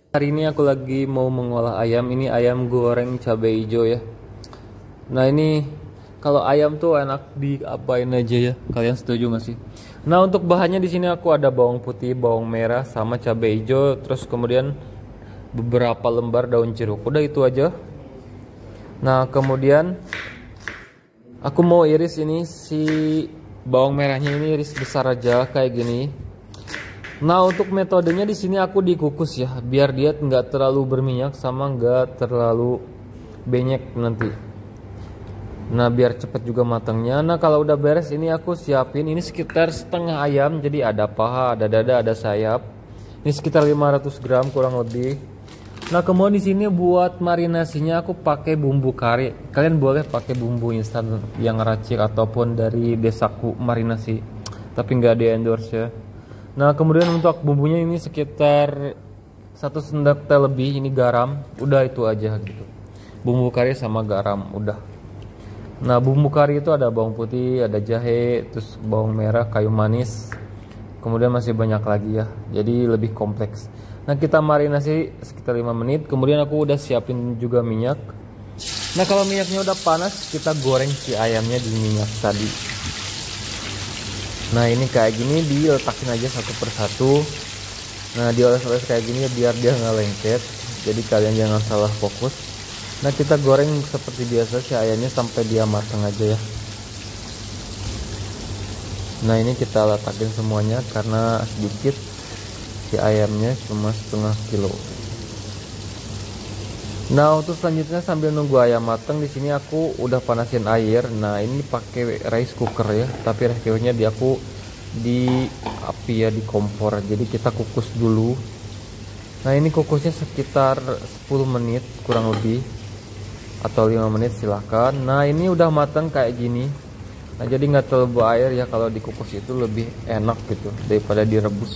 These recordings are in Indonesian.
Hari ini aku lagi mau mengolah ayam. Ini ayam goreng cabai hijau ya. Nah ini kalau ayam tuh enak diapain aja ya. Kalian setuju gak sih? Nah untuk bahannya di sini aku ada bawang putih, bawang merah, sama cabai hijau. Terus kemudian beberapa lembar daun jeruk. Udah itu aja. Nah kemudian aku mau iris ini si bawang merahnya, ini iris besar aja kayak gini. Nah untuk metodenya di sini aku dikukus ya, biar dia nggak terlalu berminyak sama nggak terlalu benyek nanti. Nah biar cepet juga matangnya. Nah kalau udah beres ini aku siapin, ini sekitar setengah ayam, jadi ada paha, ada dada, ada sayap. Ini sekitar 500 gram kurang lebih. Nah kemudian di sini buat marinasinya aku pakai bumbu kari. Kalian boleh pakai bumbu instan yang racik ataupun dari Desaku marinasi, tapi nggak di endorse ya. Nah kemudian untuk bumbunya ini sekitar 1 sendok teh lebih, ini garam, udah itu aja gitu. Bumbu kari sama garam udah. Nah bumbu kari itu ada bawang putih, ada jahe, terus bawang merah, kayu manis, kemudian masih banyak lagi ya, jadi lebih kompleks. Nah kita marinasi sekitar 5 menit, kemudian aku udah siapin juga minyak. Nah kalau minyaknya udah panas, kita goreng si ayamnya di minyak tadi. Nah ini kayak gini diletakin aja satu persatu. Nah dioles-oles kayak gini ya, biar dia nggak lengket. Jadi kalian jangan salah fokus. Nah kita goreng seperti biasa si ayamnya sampai dia matang aja ya. Nah ini kita letakin semuanya karena sedikit, si ayamnya cuma setengah kilo. Nah untuk selanjutnya sambil nunggu ayam matang, di sini aku udah panasin air. Nah ini pakai rice cooker ya, tapi rice cookernya aku di api ya, di kompor. Jadi kita kukus dulu. Nah ini kukusnya sekitar 10 menit kurang lebih, atau 5 menit silahkan. Nah ini udah matang kayak gini. Nah jadi nggak terlalu air ya, kalau dikukus itu lebih enak gitu daripada direbus.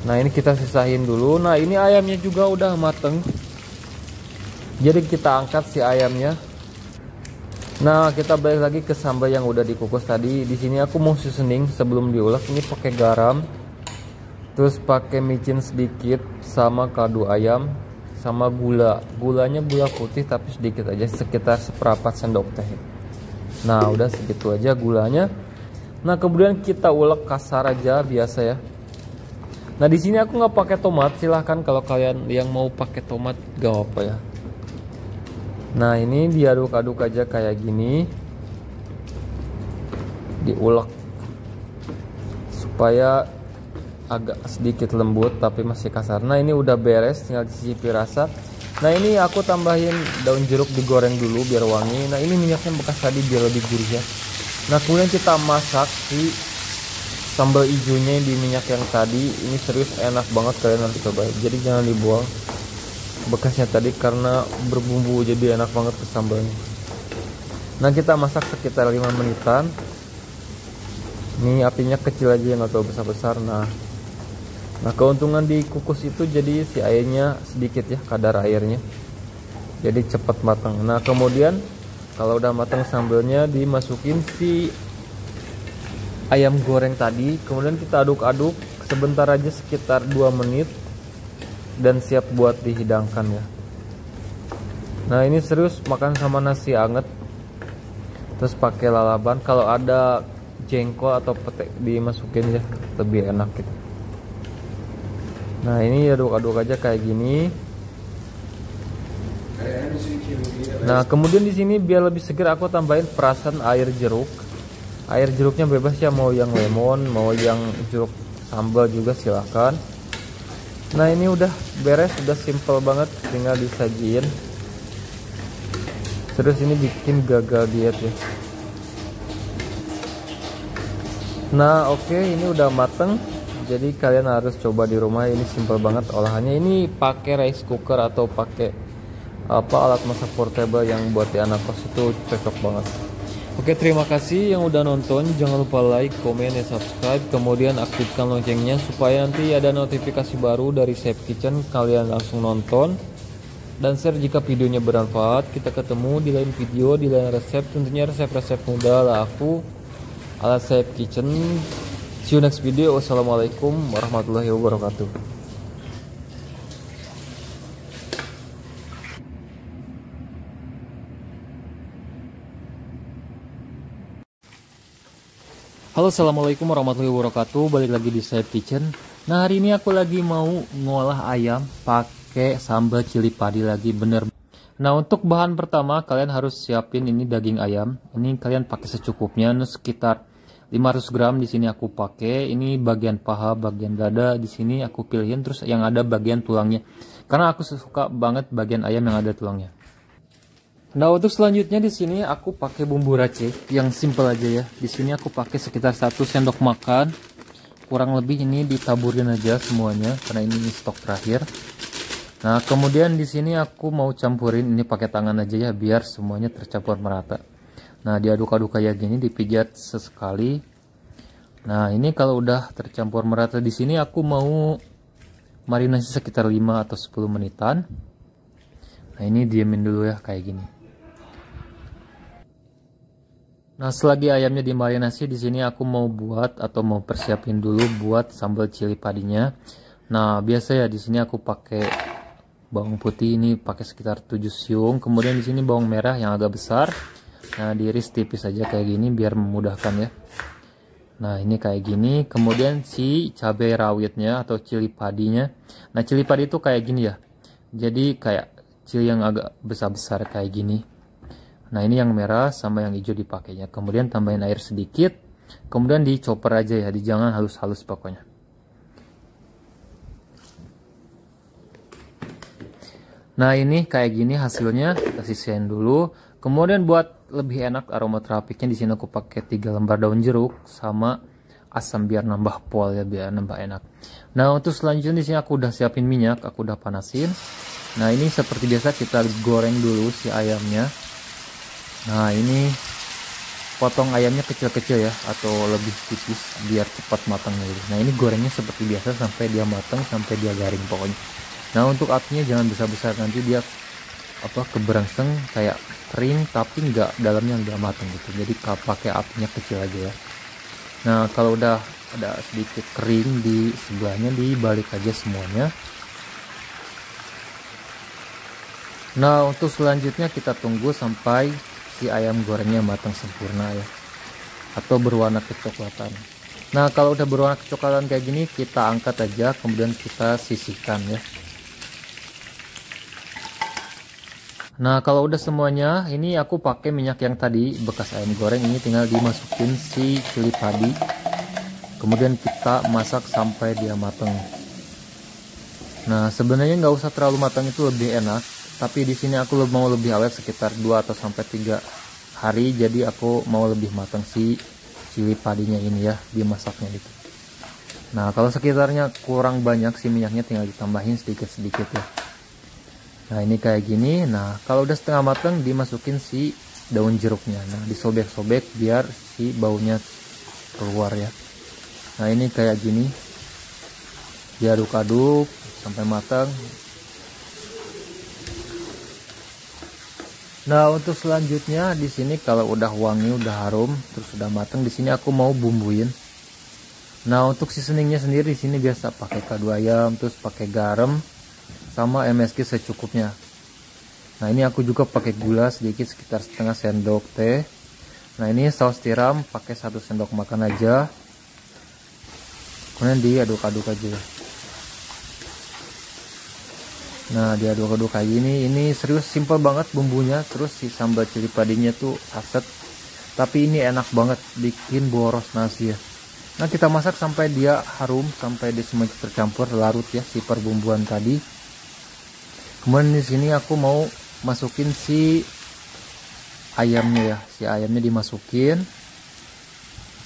Nah ini kita sisain dulu. Nah ini ayamnya juga udah matang. Jadi kita angkat si ayamnya. Nah kita balik lagi ke sambal yang udah dikukus tadi. Di sini aku mau seasoning sebelum diulek. Ini pakai garam, terus pakai micin sedikit, sama kaldu ayam, sama gula. Gulanya gula putih tapi sedikit aja, sekitar seperempat sendok teh. Nah udah segitu aja gulanya. Nah kemudian kita ulek kasar aja biasa ya. Nah di sini aku nggak pakai tomat. Silahkan kalau kalian yang mau pakai tomat gak apa ya. Nah ini diaduk-aduk aja kayak gini, diulek supaya agak sedikit lembut tapi masih kasar. Nah ini udah beres, tinggal dicicipi rasa. Nah ini aku tambahin daun jeruk, digoreng dulu biar wangi. Nah ini minyaknya bekas tadi biar lebih gurih ya. Nah kemudian kita masak si sambal hijaunya di minyak yang tadi. Ini serius enak banget, kalian harus coba. Jadi jangan dibuang bekasnya tadi karena berbumbu, jadi enak banget ke sambalnya. Nah kita masak sekitar 5 menitan. Ini apinya kecil aja, nggak terlalu besar-besar. Nah keuntungan di kukus itu jadi si airnya sedikit ya, kadar airnya, jadi cepat matang. Nah kemudian kalau udah matang sambalnya, dimasukin si ayam goreng tadi. Kemudian kita aduk-aduk sebentar aja, sekitar 2 menit, dan siap buat dihidangkan ya. Nah ini serius makan sama nasi anget, terus pakai lalapan. Kalau ada jengkol atau petek dimasukin ya, lebih enak gitu. Nah ini aduk-aduk aja kayak gini. Nah kemudian di sini biar lebih segar aku tambahin perasan air jeruk. Air jeruknya bebas ya, mau yang lemon, mau yang jeruk sambal juga silahkan. Nah ini udah beres, udah simple banget, tinggal disajiin. Terus ini bikin gagal diet ya. Nah oke, ini udah mateng. Jadi kalian harus coba di rumah, ini simple banget olahannya. Ini pakai rice cooker atau pakai alat masak portable yang buat di anak kos itu cocok banget. Oke, terima kasih yang udah nonton. Jangan lupa like, komen, dan subscribe. Kemudian aktifkan loncengnya supaya nanti ada notifikasi baru dari Chef Kitchen. Kalian langsung nonton dan share jika videonya bermanfaat. Kita ketemu di lain video, di lain resep. Tentunya resep-resep mudah lah aku ala Chef Kitchen. See you next video. Wassalamualaikum warahmatullahi wabarakatuh. Halo, assalamualaikum warahmatullahi wabarakatuh. Balik lagi di Saif Kitchen. Nah, hari ini aku lagi mau ngolah ayam pakai sambal cili padi lagi, bener. Nah, untuk bahan pertama kalian harus siapin ini daging ayam. Ini kalian pakai secukupnya, sekitar 500 gram di sini aku pakai. Ini bagian paha, bagian dada di sini aku pilihin, terus yang ada bagian tulangnya. Karena aku suka banget bagian ayam yang ada tulangnya. Nah, untuk selanjutnya di sini aku pakai bumbu racik yang simple aja ya. Di sini aku pakai sekitar 1 sendok makan. Kurang lebih ini ditaburin aja semuanya karena ini stok terakhir. Nah, kemudian di sini aku mau campurin ini pakai tangan aja ya biar semuanya tercampur merata. Nah, diaduk-aduk kayak gini, dipijat sesekali. Nah, ini kalau udah tercampur merata di sini aku mau marinasi sekitar 5 atau 10 menitan. Nah, ini diemin dulu ya kayak gini. Nah, selagi ayamnya dimarinasi di sini aku mau buat atau mau persiapin dulu buat sambal cili padinya. Nah, biasa ya di sini aku pakai bawang putih, ini pakai sekitar 7 siung. Kemudian di sini bawang merah yang agak besar. Nah, diiris tipis aja kayak gini biar memudahkan ya. Nah, ini kayak gini. Kemudian si cabai rawitnya atau cili padinya. Nah, cili padi itu kayak gini ya. Jadi kayak cili yang agak besar-besar kayak gini. Nah, ini yang merah sama yang hijau dipakainya. Kemudian tambahin air sedikit. Kemudian dicoper aja ya, jangan halus-halus pokoknya. Nah, ini kayak gini hasilnya. Kita sisain dulu. Kemudian buat lebih enak aromaterapiknya di sini aku pakai 3 lembar daun jeruk sama asam biar nambah pol ya, biar nambah enak. Nah, untuk selanjutnya di sini aku udah siapin minyak, aku udah panasin. Nah, ini seperti biasa kita goreng dulu si ayamnya. Nah, ini potong ayamnya kecil-kecil ya atau lebih tipis biar cepat matang dulu. Nah, ini gorengnya seperti biasa sampai dia matang, sampai dia garing pokoknya. Nah, untuk apinya jangan besar-besar, nanti dia keberangseng kayak kering tapi dalamnya nggak matang gitu. Jadi pakai apinya kecil aja ya. Nah, kalau udah ada sedikit kering di sebelahnya, dibalik aja semuanya. Nah, untuk selanjutnya kita tunggu sampai si ayam gorengnya matang sempurna ya, atau berwarna kecoklatan. Nah, kalau udah berwarna kecoklatan kayak gini kita angkat aja, kemudian kita sisihkan ya. Nah, kalau udah semuanya, ini aku pakai minyak yang tadi bekas ayam goreng, ini tinggal dimasukin si cili padi, kemudian kita masak sampai dia matang. Nah, sebenarnya nggak usah terlalu matang, itu lebih enak. Tapi di sini aku mau lebih awet sekitar 2 atau sampai 3 hari. Jadi aku mau lebih matang si cili padinya ini ya, dimasaknya gitu. Nah, kalau sekitarnya kurang banyak si minyaknya tinggal ditambahin sedikit-sedikit ya. Nah, ini kayak gini. Nah, kalau udah setengah matang dimasukin si daun jeruknya. Nah, disobek-sobek biar si baunya keluar ya. Nah, ini kayak gini. Diaduk-aduk sampai matang. Nah, untuk selanjutnya di sini kalau udah wangi, udah harum, terus udah matang, di sini aku mau bumbuin. Nah, untuk seasoningnya sendiri di sini biasa pakai kaldu ayam, terus pakai garam sama MSG secukupnya. Nah, ini aku juga pakai gula sedikit sekitar setengah sendok teh. Nah, ini saus tiram pakai 1 sendok makan aja. Kemudian diaduk-aduk aja. Nah, diaduk-aduk kayak gini. Ini serius simple banget bumbunya. Terus si sambal cili padinya tuh saset. Tapi ini enak banget, bikin boros nasi ya. Nah, kita masak sampai dia harum, sampai dia semuanya tercampur larut ya si perbumbuan tadi. Kemudian di sini aku mau masukin si ayamnya ya. Si ayamnya dimasukin.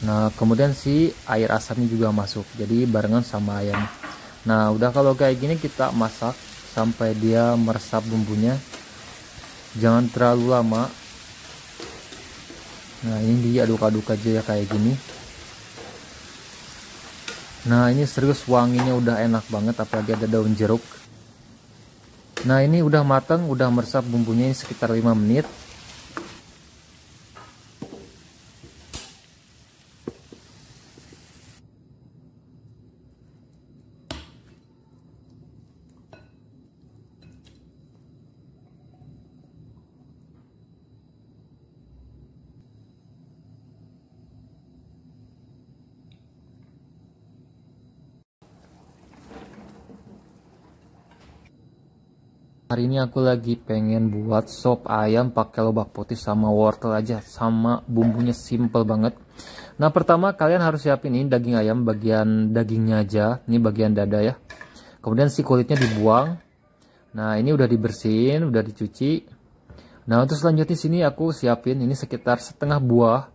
Nah, kemudian si air asamnya juga masuk. Jadi barengan sama ayam. Nah, udah kalau kayak gini kita masak sampai dia meresap bumbunya, jangan terlalu lama. Nah, ini diaduk-aduk aja ya kayak gini. Nah, ini serius wanginya udah enak banget, apalagi ada daun jeruk. Nah, ini udah matang, udah meresap bumbunya, ini sekitar 5 menit. Hari ini aku lagi pengen buat sop ayam pakai lobak putih sama wortel aja, sama bumbunya simple banget. Nah, pertama kalian harus siapin ini daging ayam, bagian dagingnya aja, ini bagian dada ya. Kemudian si kulitnya dibuang. Nah, ini udah dibersihin, udah dicuci. Nah, untuk selanjutnya sini aku siapin ini sekitar setengah buah.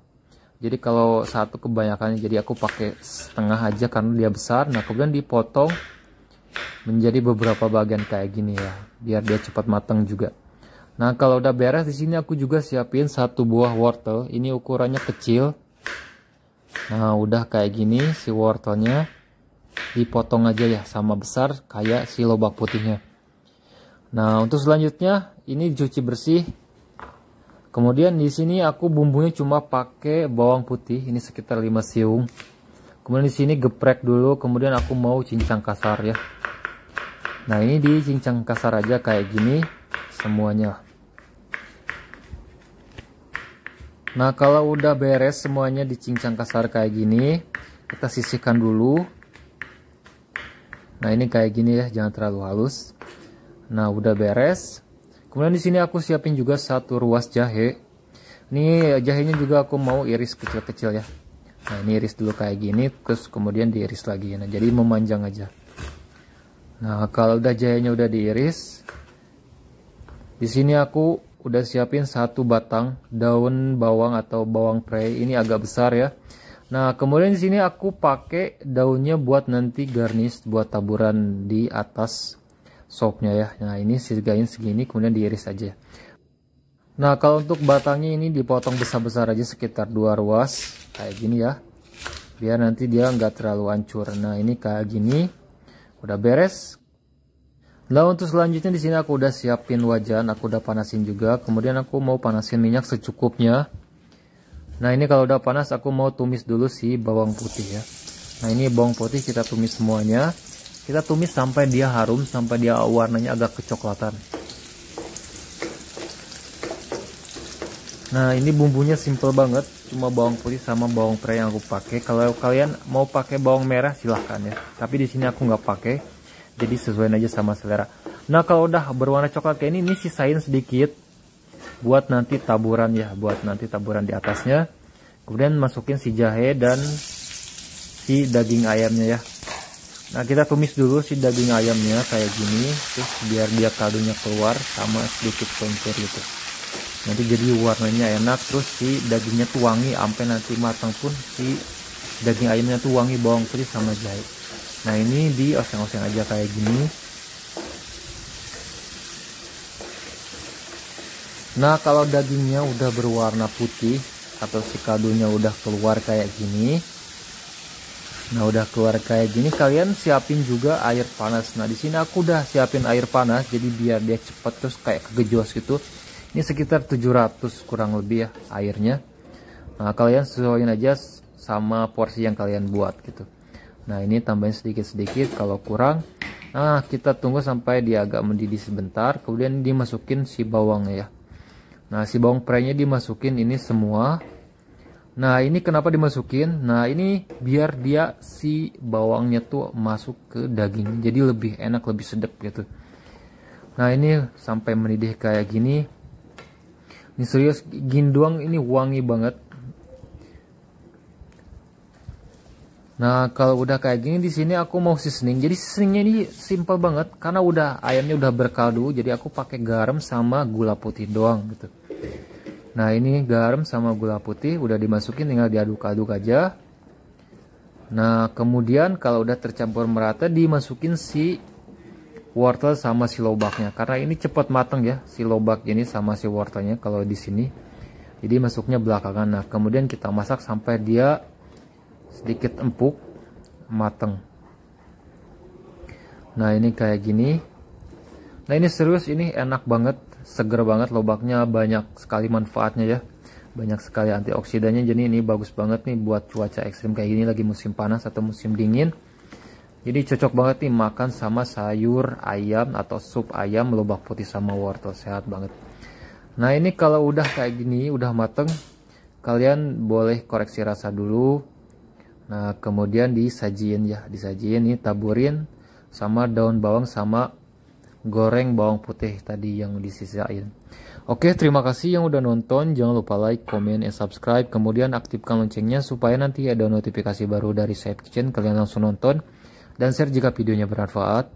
Jadi kalau satu kebanyakan, jadi aku pakai setengah aja karena dia besar. Nah, kemudian dipotong menjadi beberapa bagian kayak gini ya, biar dia cepat matang juga. Nah, kalau udah beres di sini aku juga siapin satu buah wortel. Ini ukurannya kecil. Nah, udah kayak gini si wortelnya dipotong aja ya, sama besar kayak si lobak putihnya. Nah, untuk selanjutnya ini dicuci bersih. Kemudian di sini aku bumbunya cuma pakai bawang putih, ini sekitar 5 siung. Kemudian di sini geprek dulu, kemudian aku mau cincang kasar ya. Nah, ini dicincang kasar aja kayak gini semuanya. Nah, kalau udah beres semuanya dicincang kasar kayak gini, kita sisihkan dulu. Nah, ini kayak gini ya, jangan terlalu halus. Nah, udah beres. Kemudian di sini aku siapin juga satu ruas jahe. Ini jahenya juga aku mau iris kecil-kecil ya. Nah, ini iris dulu kayak gini, terus kemudian diiris lagi. Nah, jadi memanjang aja. Nah, kalau udah jahenya udah diiris, di sini aku udah siapin satu batang daun bawang atau bawang prei. Ini agak besar ya. Nah, kemudian di sini aku pakai daunnya buat nanti garnish, buat taburan di atas sopnya ya. Nah, ini segain segini, kemudian diiris aja. Nah, kalau untuk batangnya ini dipotong besar-besar aja sekitar 2 ruas kayak gini ya, biar nanti dia nggak terlalu hancur. Nah, ini kayak gini. Udah beres. Nah, untuk selanjutnya di sini aku udah siapin wajan, aku udah panasin juga. Kemudian aku mau panasin minyak secukupnya. Nah, ini kalau udah panas aku mau tumis dulu si bawang putih ya. Nah, ini bawang putih kita tumis semuanya. Kita tumis sampai dia harum, sampai dia warnanya agak kecoklatan. Nah, ini bumbunya simple banget, cuma bawang putih sama bawang prei yang aku pakai. Kalau kalian mau pakai bawang merah silahkan ya, tapi di sini aku nggak pakai, jadi sesuaiin aja sama selera. Nah, kalau udah berwarna coklat kayak ini sisain sedikit buat nanti taburan ya, buat nanti taburan di atasnya. Kemudian masukin si jahe dan si daging ayamnya ya. Nah, kita tumis dulu si daging ayamnya kayak gini, terus biar dia kaldunya keluar sama sedikit kencur gitu. Nanti jadi warnanya enak, terus si dagingnya tuh wangi, sampai nanti matang pun si daging ayamnya tuh wangi bawang putih sama jahe. Nah, ini di oseng-oseng aja kayak gini. Nah, kalau dagingnya udah berwarna putih atau si kaldunya udah keluar kayak gini, nah udah keluar kayak gini, kalian siapin juga air panas. Nah, di sini aku udah siapin air panas, jadi biar dia cepet terus kayak kegejos gitu. Ini sekitar 700 kurang lebih ya airnya. Nah, kalian sesuaiin aja sama porsi yang kalian buat gitu. Nah, ini tambahin sedikit-sedikit kalau kurang. Nah, kita tunggu sampai dia agak mendidih sebentar. Kemudian dimasukin si bawangnya ya. Nah, si bawang prei-nya dimasukin ini semua. Nah, ini kenapa dimasukin? Nah, ini biar dia si bawangnya tuh masuk ke daging. Jadi lebih enak, lebih sedap gitu. Nah, ini sampai mendidih kayak gini. Ini serius, gini doang ini wangi banget. Nah, kalau udah kayak gini di sini aku mau seasoning. Jadi seasoningnya ini simple banget karena udah ayamnya udah berkaldu. Jadi aku pakai garam sama gula putih doang gitu. Nah, ini garam sama gula putih udah dimasukin, tinggal diaduk-aduk aja. Nah, kemudian kalau udah tercampur merata dimasukin si wortel sama si lobaknya, karena ini cepat matang ya si lobak ini sama si wortelnya kalau di sini. Jadi masuknya belakangan. Nah, kemudian kita masak sampai dia sedikit empuk matang. Nah, ini kayak gini. Nah, ini serius, ini enak banget, seger banget, lobaknya banyak sekali manfaatnya ya, banyak sekali antioksidannya. Jadi ini bagus banget nih buat cuaca ekstrim kayak gini, lagi musim panas atau musim dingin. Jadi cocok banget nih makan sama sayur ayam atau sup ayam lobak putih sama wortel, sehat banget. Nah, ini kalau udah kayak gini, udah mateng, kalian boleh koreksi rasa dulu. Nah, kemudian disajiin ya, disajiin nih, taburin sama daun bawang sama goreng bawang putih tadi yang disisain. Oke, terima kasih yang udah nonton. Jangan lupa like, comment, and subscribe. Kemudian aktifkan loncengnya supaya nanti ada notifikasi baru dari Saif Kitchen. Kalian langsung nonton dan share jika videonya bermanfaat.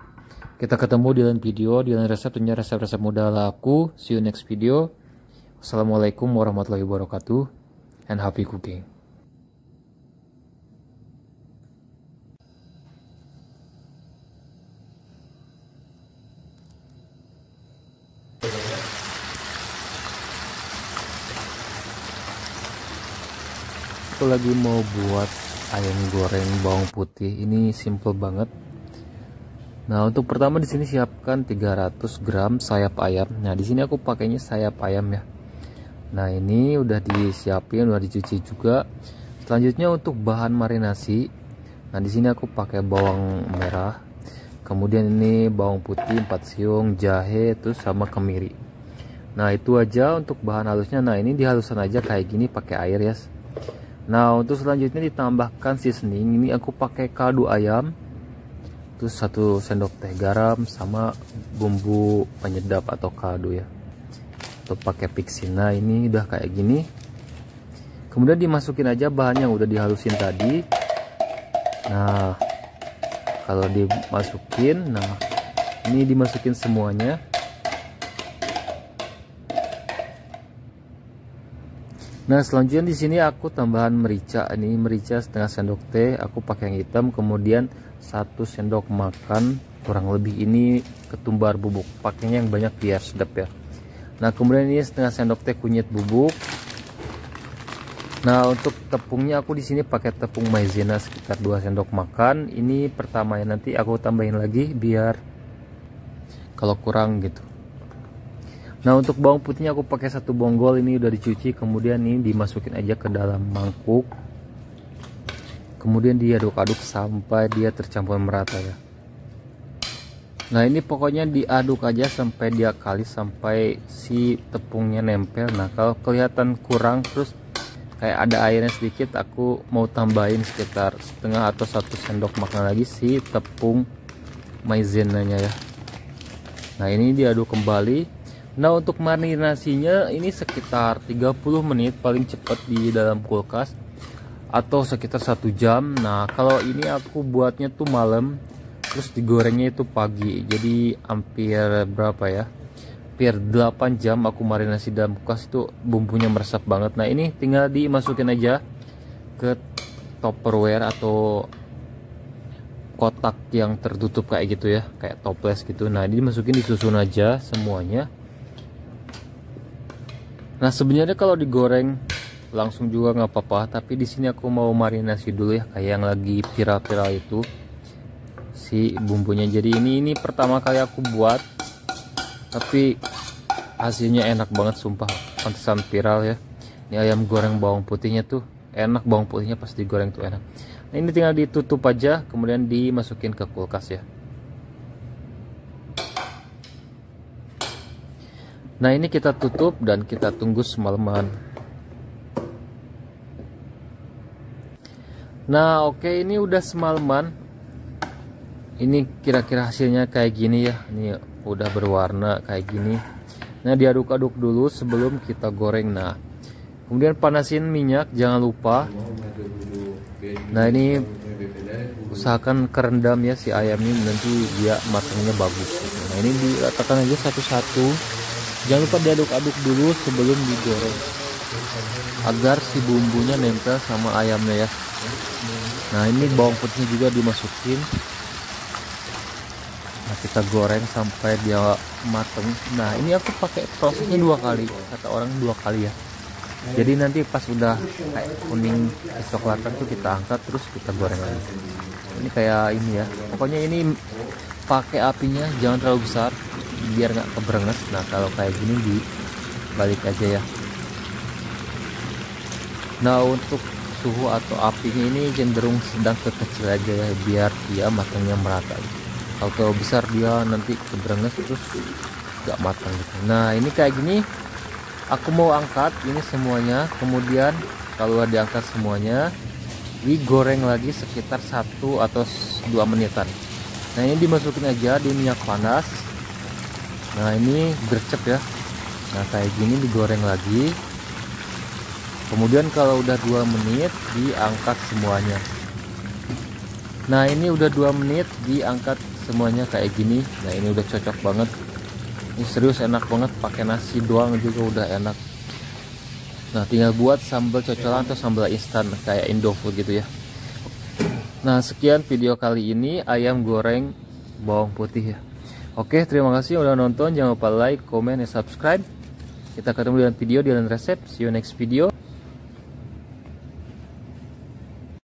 Kita ketemu di lain video, di lain resep, tentunya resep-resep mudah laku. See you next video. Assalamualaikum warahmatullahi wabarakatuh, and happy cooking. Aku lagi mau buat ayam goreng bawang putih. Ini simple banget. Nah, untuk pertama di sini siapkan 300 gram sayap ayam. Nah, di sini aku pakainya sayap ayam ya. Nah, ini udah disiapin, udah dicuci juga. Selanjutnya untuk bahan marinasi. Nah, di sini aku pakai bawang merah. Kemudian ini bawang putih 4 siung, jahe, terus sama kemiri. Nah, itu aja untuk bahan halusnya. Nah, ini dihaluskan aja kayak gini pakai air ya. Nah, untuk selanjutnya ditambahkan seasoning. Ini aku pakai kaldu ayam, terus 1 sendok teh garam sama bumbu penyedap atau kaldu ya. Untuk pakai pixin. Nah, ini udah kayak gini. Kemudian dimasukin aja bahan yang udah dihalusin tadi. Nah, kalau dimasukin, nah ini dimasukin semuanya. Nah, selanjutnya di sini aku tambahan merica. Ini merica setengah sendok teh, aku pakai yang hitam. Kemudian 1 sendok makan kurang lebih, ini ketumbar bubuk. Pakainya yang banyak biar sedap ya. Nah, kemudian ini setengah sendok teh kunyit bubuk. Nah, untuk tepungnya aku di sini pakai tepung maizena sekitar 2 sendok makan. Ini pertamanya, nanti aku tambahin lagi biar kalau kurang gitu. Nah, untuk bawang putihnya aku pakai 1 bonggol, ini udah dicuci. Kemudian ini dimasukin aja ke dalam mangkuk. Kemudian diaduk-aduk sampai dia tercampur merata ya. Nah, ini pokoknya diaduk aja sampai dia kalis, sampai si tepungnya nempel. Nah, kalau kelihatan kurang terus kayak ada airnya sedikit, aku mau tambahin sekitar setengah atau 1 sendok makan lagi si tepung maizenanya ya. Nah, ini diaduk kembali. Nah, untuk marinasinya ini sekitar 30 menit paling cepat di dalam kulkas, atau sekitar 1 jam. Nah, kalau ini aku buatnya tuh malam, terus digorengnya itu pagi. Jadi hampir berapa ya? Hampir 8 jam aku marinasi dalam kulkas, itu bumbunya meresap banget. Nah, ini tinggal dimasukin aja ke tupperware atau kotak yang tertutup kayak gitu ya, kayak toples gitu. Nah, dimasukin, disusun aja semuanya. Nah, sebenarnya kalau digoreng langsung juga nggak apa-apa, tapi di sini aku mau marinasi dulu ya, kayak yang lagi viral-viral itu si bumbunya. Jadi ini pertama kali aku buat, tapi hasilnya enak banget sumpah, pantesan viral ya. Ini ayam goreng bawang putihnya tuh enak, bawang putihnya pas digoreng tuh enak. Nah, ini tinggal ditutup aja, kemudian dimasukin ke kulkas ya. Nah, ini kita tutup dan kita tunggu semalaman. Nah, oke, ini udah semalaman. Ini kira-kira hasilnya kayak gini ya. Ini udah berwarna kayak gini. Nah, diaduk-aduk dulu sebelum kita goreng. Nah, kemudian panasin minyak, jangan lupa. Nah, ini usahakan kerendam ya si ayam ini, nanti dia matangnya bagus gitu. Nah, ini diletakkan aja satu-satu. Jangan lupa diaduk-aduk dulu sebelum digoreng, agar si bumbunya nempel sama ayamnya ya. Nah, ini bawang putihnya juga dimasukin. Nah, kita goreng sampai dia mateng. Nah, ini aku pakai prosesnya 2 kali, kata orang 2 kali ya. Jadi nanti pas udah kayak kuning kecoklatan tuh kita angkat, terus kita goreng lagi. Ini kayak ini ya, pokoknya ini pakai apinya jangan terlalu besar biar nggak kebrenges. Nah, kalau kayak gini dibalik aja ya. Nah, untuk suhu atau apinya ini cenderung sedang ke kecil aja ya, biar dia matangnya merata gitu. Kalau terlalu besar dia nanti kebrenges terus nggak matang gitu. Nah, ini kayak gini aku mau angkat ini semuanya. Kemudian kalau udah diangkat semuanya, digoreng lagi sekitar 1 atau 2 menitan. Nah, ini dimasukin aja di minyak panas. Nah ini gercep ya. Nah kayak gini digoreng lagi. Kemudian kalau udah 2 menit diangkat semuanya. Nah ini udah 2 menit diangkat semuanya kayak gini. Nah ini udah cocok banget. Ini serius enak banget, pakai nasi doang juga udah enak. Nah tinggal buat sambal cocolan atau sambal instan kayak Indofood gitu ya. Nah sekian video kali ini ayam goreng bawang putih ya. Oke, terima kasih udah nonton. Jangan lupa like, comment, dan subscribe. Kita ketemu dengan video di lain resep. See you next video.